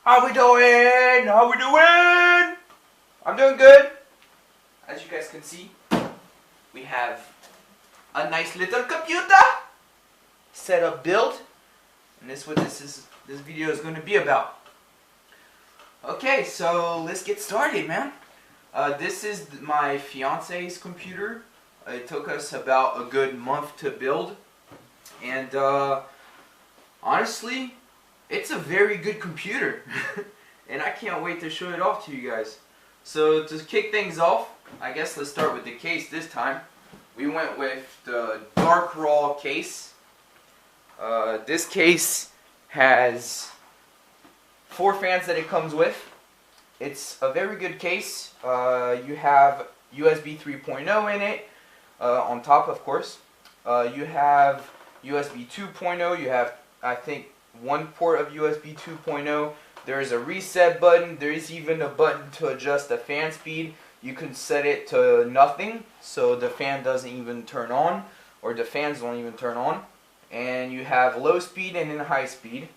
How we doing? How we doing? I'm doing good. As you guys can see, we have a nice little computer setup build, and this is what this video is going to be about. Okay, so let's get started, man. This is my fiance's computer. It took us about a good month to build, and honestly, it's a very good computer, and I can't wait to show it off to you guys. So to kick things off, I guess let's start with the case this time. We went with the dark raw case. This case has 4 fans that it comes with. It's a very good case. You have USB 3.0 in it, on top of course. You have USB 2.0, you have, I think, 1 port of USB 2.0. There is a reset button. There is even a button to adjust the fan speed. You can set it to nothing, so the fan doesn't even turn on, or the fans don't even turn on. And you have low speed and then high speed.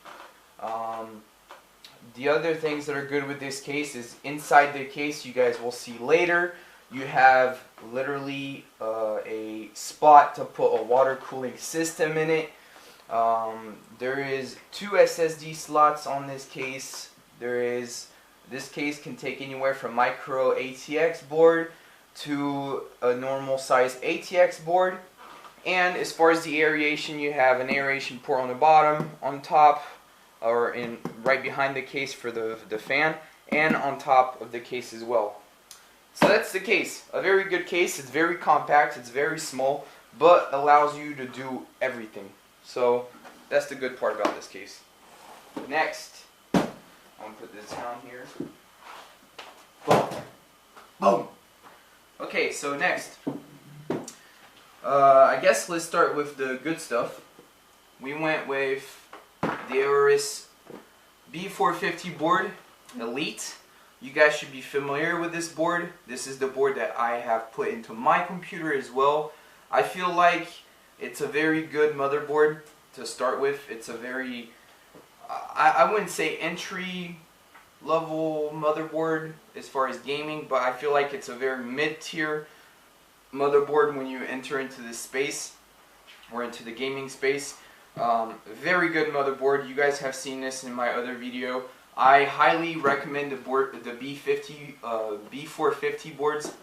The other things that are good with this case is inside the case, you guys will see later, you have literally a spot to put a water cooling system in it. There is 2 SSD slots on this case. This case can take anywhere from micro ATX board to a normal size ATX board. And as far as the aeration, you have an aeration port on the bottom, on top, or right behind the case for the fan, and on top of the case as well. So that's the case. A very good case. It's very compact, it's very small, but allows you to do everything. So that's the good part about this case. Next, I'm going to put this down here. Boom. Boom. Okay, so next, I guess let's start with the good stuff. We went with the Aorus B450 board, Elite. You guys should be familiar with this board. This is the board that I have put into my computer as well. I feel like it's a very good motherboard to start with. It's a very, I wouldn't say entry level motherboard as far as gaming, but I feel like it's a very mid-tier motherboard when you enter into this space, or into the gaming space. Very good motherboard. You guys have seen this in my other video. I highly recommend the B450 boards.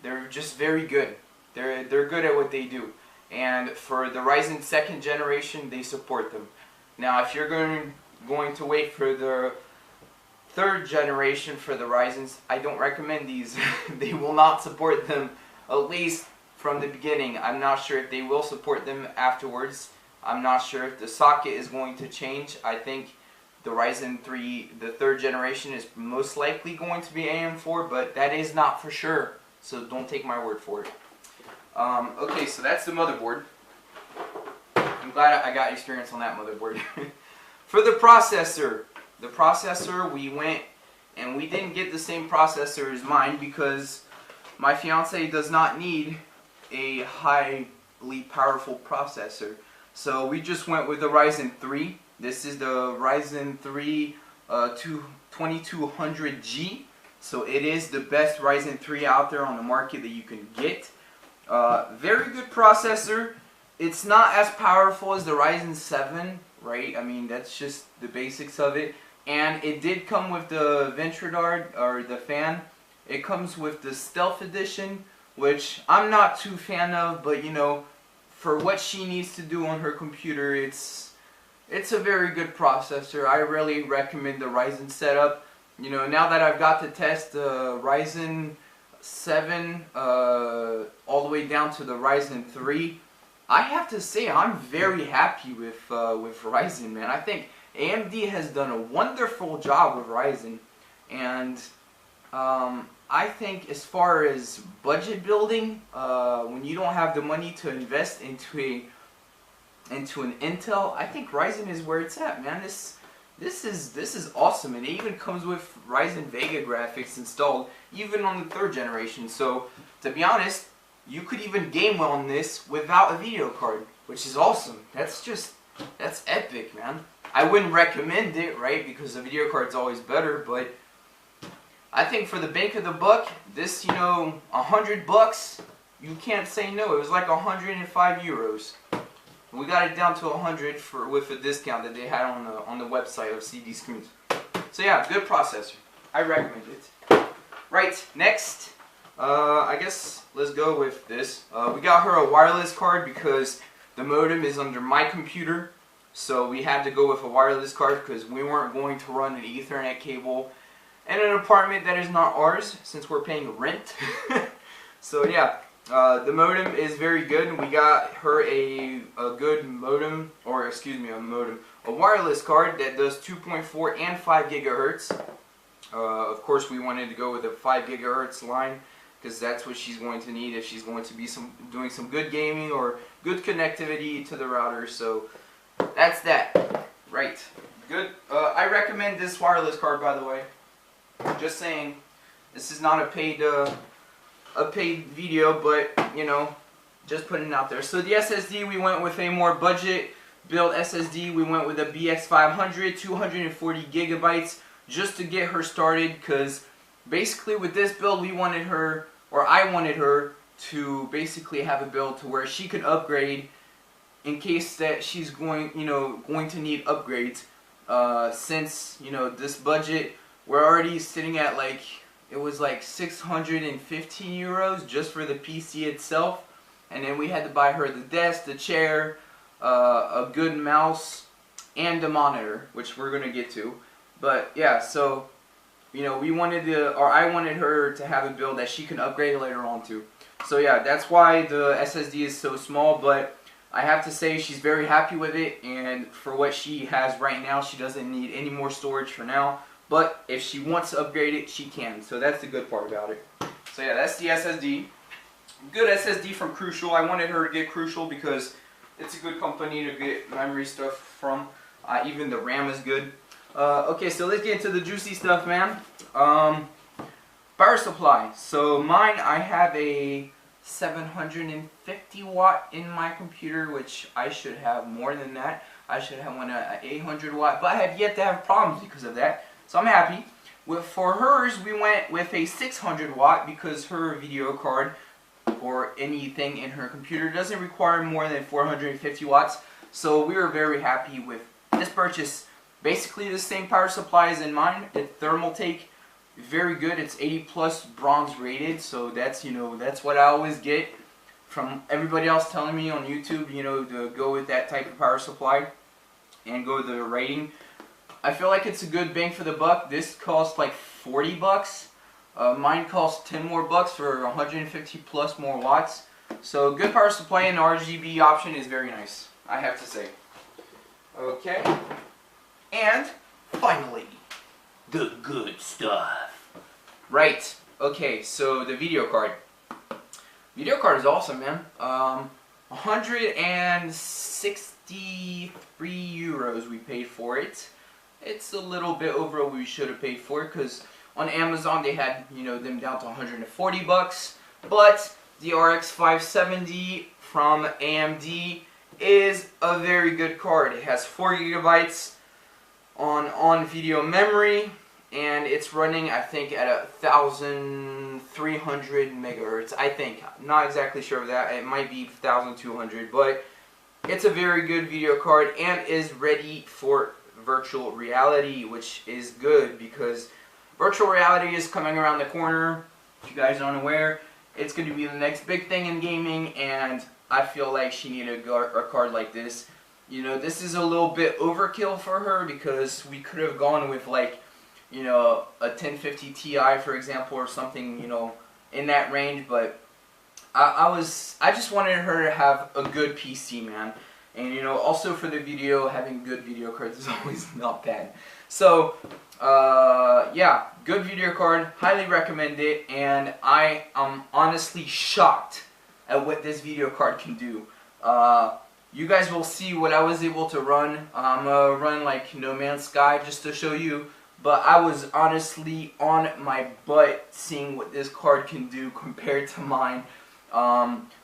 They're just very good. They're good at what they do. And for the Ryzen 2nd generation, they support them. Now, if you're going to wait for the 3rd generation for the Ryzens, I don't recommend these. They will not support them, at least from the beginning. I'm not sure if they will support them afterwards. I'm not sure if the socket is going to change. I think the Ryzen 3, the 3rd generation, is most likely going to be AM4, but that is not for sure. So don't take my word for it. Okay, so that's the motherboard. I'm glad I got experience on that motherboard. For the processor, we went and we didn't get the same processor as mine because my fiance does not need a highly powerful processor. So we just went with the Ryzen 3. This is the Ryzen 3 2200G. So it is the best Ryzen 3 out there on the market that you can get. Very good processor. It's not as powerful as the Ryzen 7, right? I mean, that's just the basics of it. And it did come with the Ventradar, or the fan. It comes with the Stealth Edition, which I'm not too fan of, but you know, for what she needs to do on her computer, it's a very good processor. I really recommend the Ryzen setup. You know, now that I've got to test the Ryzen 7 all the way down to the Ryzen 3, I have to say I'm very happy with Ryzen, man. I think AMD has done a wonderful job with Ryzen, and I think as far as budget building, when you don't have the money to invest into an Intel, I think Ryzen is where it's at, man. This is awesome, and it even comes with Ryzen VEGA graphics installed, even on the 3rd generation. So to be honest, you could even game on this without a video card, which is awesome. That's epic, man. I wouldn't recommend it, right? Because the video card's always better, but I think for the bang of the buck, this, you know, $100, you can't say no. It was like 105 euros. We got it down to 100 with a discount that they had on the website of CD Screens. So yeah, good processor. I recommend it. Right, next, I guess let's go with this. We got her a wireless card because the modem is under my computer. So we had to go with a wireless card because we weren't going to run an Ethernet cable in an apartment that is not ours since we're paying rent. So yeah, the modem is very good. We got her a good modem, or excuse me, a wireless card that does 2.4 and 5 gigahertz. Of course, we wanted to go with a 5 gigahertz line because that's what she's going to need if she's going to be doing some good gaming or good connectivity to the router. So that's that. Right. Good. I recommend this wireless card, by the way. Just saying, this is not a paid video, but you know, just putting it out there. So the SSD, we went with a more budget build SSD. We went with a BX500, 240 gigabytes, just to get her started. Because basically, with this build, we wanted her, or I wanted her, to basically have a build to where she could upgrade in case that she's going to need upgrades. Since this budget, we're already sitting at like, it was like 615 euros just for the PC itself, and then we had to buy her the desk, the chair, a good mouse, and a monitor, which we're gonna get to. But yeah, so we wanted to, or I wanted her to have a build that she can upgrade later on to. So yeah, that's why the SSD is so small, but I have to say she's very happy with it, and for what she has right now, she doesn't need any more storage for now. But if she wants to upgrade it, she can. So that's the good part about it. So yeah, that's the SSD. Good SSD from Crucial. I wanted her to get Crucial because it's a good company to get memory stuff from. Even the RAM is good. Okay, so let's get into the juicy stuff, man. Power supply. So mine, I have a 750 watt in my computer, which I should have more than that. I should have one at 800 watt, but I have yet to have problems because of that. So I'm happy. For hers, we went with a 600 watt because her video card or anything in her computer doesn't require more than 450 watts. So we were very happy with this purchase. Basically the same power supply as in mine. It's ThermalTake. Very good. It's 80 plus bronze rated. So that's that's what I always get from everybody else telling me on YouTube, to go with that type of power supply and go with the rating. I feel like it's a good bang for the buck. This costs like 40 bucks. Mine costs 10 more bucks for 150 plus more watts. So good power supply, and the RGB option is very nice, I have to say. Okay. And finally, the good stuff. Right. Okay, so the video card. Video card is awesome, man. 163 euros we paid for it. It's a little bit over what we should have paid for it, because on Amazon they had them down to 140 bucks. But the RX 570 from AMD is a very good card. It has 4 gigabytes on video memory, and it's running, I think, at 1,300 megahertz. I think, not exactly sure of that. It might be 1,200, but it's a very good video card and is ready for virtual reality, which is good because virtual reality is coming around the corner. If you guys aren't aware, it's going to be the next big thing in gaming, and I feel like she needed a card like this. This is a little bit overkill for her because we could have gone with like, a 1050 Ti, for example, or something, in that range, but I just wanted her to have a good PC, man. And also for the video, having good video cards is always not bad. So yeah, good video card, highly recommend it, and I am honestly shocked at what this video card can do. You guys will see what I was able to run. I'm gonna run like No Man's Sky just to show you, but I was honestly on my butt seeing what this card can do compared to mine.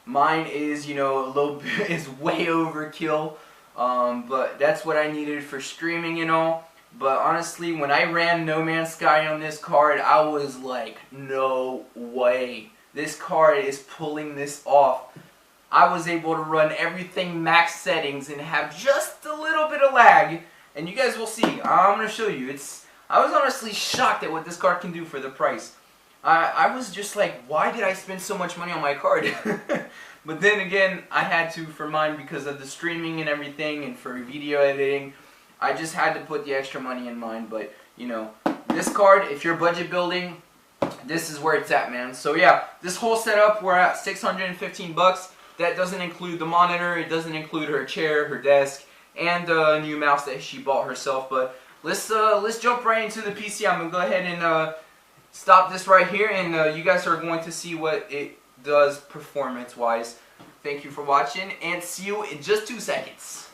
Mine is, a little bit, is way overkill. but that's what I needed for streaming and all. But honestly, when I ran No Man's Sky on this card, I was like, no way. This card is pulling this off. I was able to run everything max settings and have just a little bit of lag. And you guys will see. I'm going to show you. I was honestly shocked at what this card can do for the price. I was just like, why did I spend so much money on my card? But then again, I had to for mine because of the streaming and everything and for video editing. I just had to put the extra money in mine. But, you know, this card, if you're budget building, this is where it's at, man. So yeah, this whole setup, we're at 615 bucks. That doesn't include the monitor, it doesn't include her chair, her desk, and a new mouse that she bought herself. But let's jump right into the PC. I'm gonna go ahead and stop this right here, and you guys are going to see what it does performance-wise. Thank you for watching, and see you in just 2 seconds.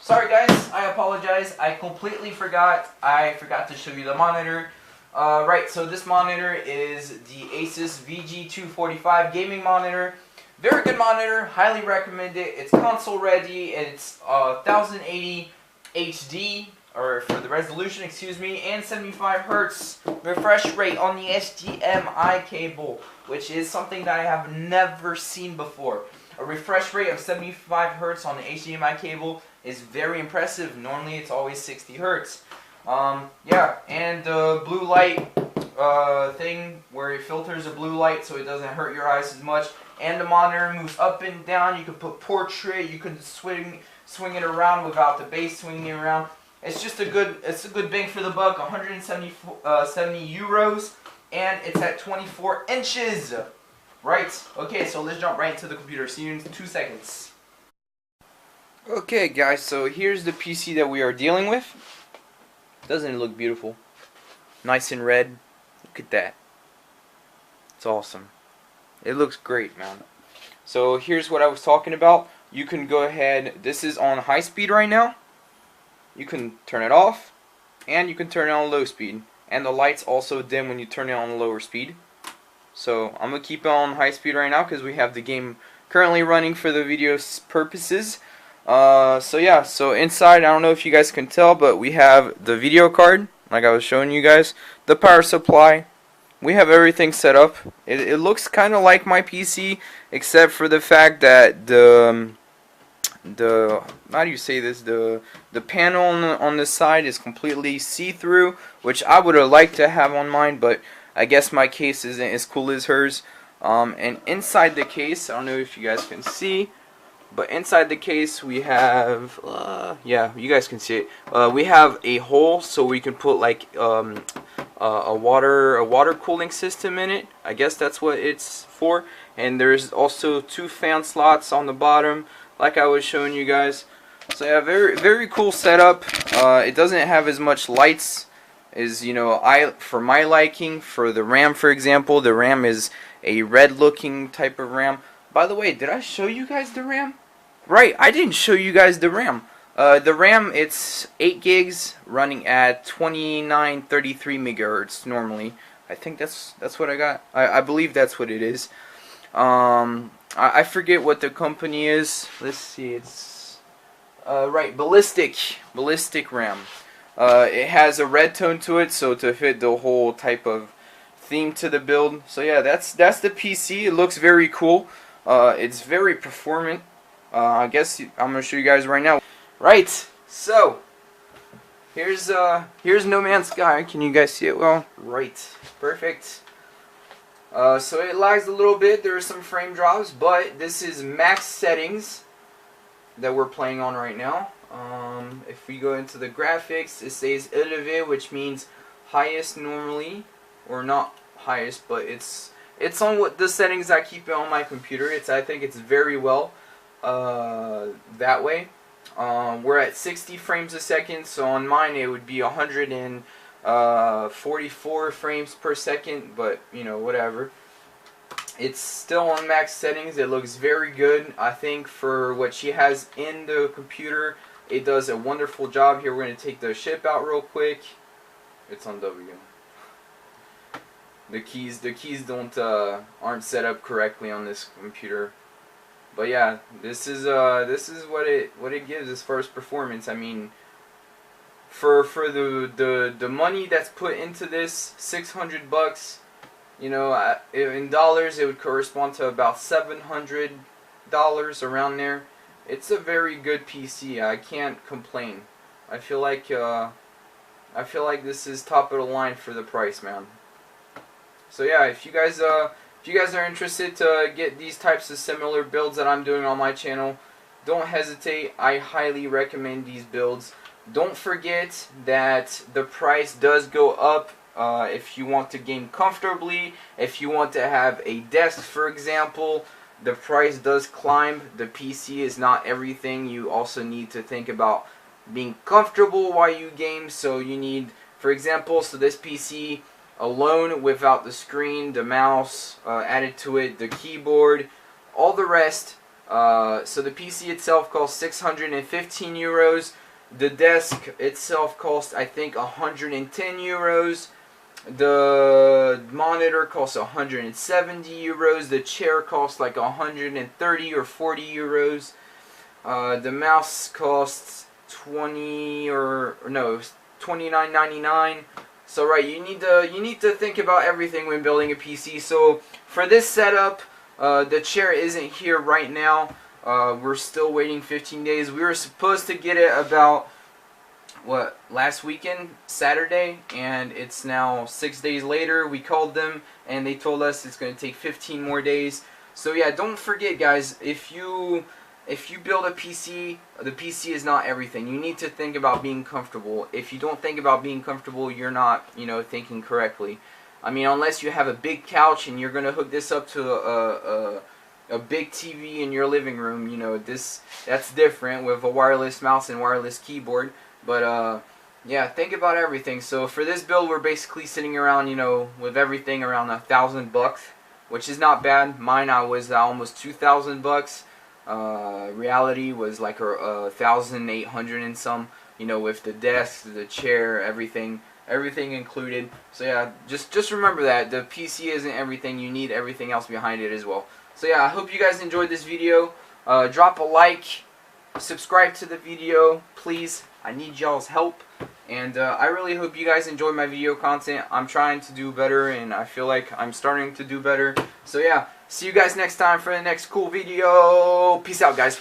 Sorry guys, I apologize. I completely forgot. I forgot to show you the monitor. Right, so this monitor is the Asus VG245 gaming monitor. Very good monitor, highly recommend it. It's console ready, and it's 1080 HD, or for the resolution, excuse me, and 75 Hertz refresh rate on the HDMI cable, which is something that I have never seen before. A refresh rate of 75 Hertz on the HDMI cable is very impressive. Normally it's always 60 Hertz. Yeah, and the blue light thing where it filters the blue light so it doesn't hurt your eyes as much. And the monitor moves up and down. You can put portrait. You can swing it around without the base swinging it around. It's just a good bang for the buck. 170 euros, and it's at 24 inches. Right. Okay, so let's jump right into the computer. See you in 2 seconds. Okay, guys. So here's the PC that we are dealing with. Doesn't it look beautiful? Nice and red. Look at that. It's awesome. It looks great, man. So here's what I was talking about. You can go ahead. This is on high speed right now. You can turn it off, and you can turn it on low speed. And the lights also dim when you turn it on lower speed. So I'm gonna keep it on high speed right now because we have the game currently running for the video purposes. So yeah, so inside, I don't know if you guys can tell, but we have the video card, like I was showing you guys, the power supply. We have everything set up. It looks kind of like my PC, except for the fact that the how do you say this? The panel on the side is completely see-through, which I would have liked to have on mine, but I guess my case isn't as cool as hers. And inside the case, I don't know if you guys can see, but inside the case we have, yeah, you guys can see it. We have a hole so we can put like a water cooling system in it. I guess that's what it's for. And there's also 2 fan slots on the bottom, like I was showing you guys. So yeah, very cool setup. It doesn't have as much lights as, you know, for my liking. For the RAM, for example, the RAM is a red looking type of RAM. By the way, did I show you guys the RAM? Right, I didn't show you guys the RAM. The RAM, it's 8 gigs running at 2933 megahertz normally. I think that's what I got. I believe that's what it is. I forget what the company is. Let's see, it's right, ballistic RAM. It has a red tone to it, so to fit the whole type of theme to the build. So yeah, that's the PC. It looks very cool. It's very performant. I guess I'm gonna show you guys right now. Right, so here's No Man's Sky. Can you guys see it well? Right, perfect. So it lags a little bit. There are some frame drops, but this is max settings that we're playing on right now. If we go into the graphics, it says élevé, which means highest normally, or not highest, but it's on what the settings I keep it on my computer. I think it's very well that way. We're at 60 frames a second, so on mine it would be 144 frames per second, but you know, whatever. It's still on max settings. It looks very good. I think for what she has in the computer, it does a wonderful job. Here, we're going to take the ship out real quick. It's on W. The keys don't aren't set up correctly on this computer. But yeah, this is what it gives as far as performance. I mean, for the money that's put into this, $600, you know, in dollars it would correspond to about $700 around there. It's a very good PC. I can't complain. I feel like this is top of the line for the price, man. So yeah, if you guys are interested to get these types of similar builds that I'm doing on my channel, don't hesitate. I highly recommend these builds. Don't forget that the price does go up if you want to game comfortably. If you want to have a desk, for example, the price does climb. The PC is not everything. You also need to think about being comfortable while you game. So you need, for example, so this PC alone without the screen, the mouse added to it, the keyboard, all the rest. So the PC itself costs 615 euros. The desk itself costs, I think, 110 euros. The monitor costs 170 euros. The chair costs like 130 or 40 euros. The mouse costs 29.99. So right, you need to think about everything when building a PC. So for this setup, the chair isn't here right now. We're still waiting 15 days. We were supposed to get it about, what, last weekend, Saturday, and it's now 6 days later. We called them and they told us it's going to take 15 more days. So yeah, don't forget, guys, if you build a PC, the PC is not everything. You need to think about being comfortable. If you don't think about being comfortable, you're not, you know, thinking correctly. I mean, unless you have a big couch and you're going to hook this up to a big TV in your living room, you know, that's different with a wireless mouse and wireless keyboard. But yeah, think about everything. So for this build, we're basically sitting around, you know, with everything around $1,000, which is not bad. Mine, I was almost $2,000. Reality was like 1,800 and some, you know, with the desk, the chair, everything included. So yeah, just remember that the PC isn't everything. You need everything else behind it as well. So yeah, I hope you guys enjoyed this video. Drop a like, subscribe to the video, please. I need y'all's help, and I really hope you guys enjoy my video content. I'm trying to do better, and I feel like I'm starting to do better. So yeah, see you guys next time for the next cool video. Peace out, guys.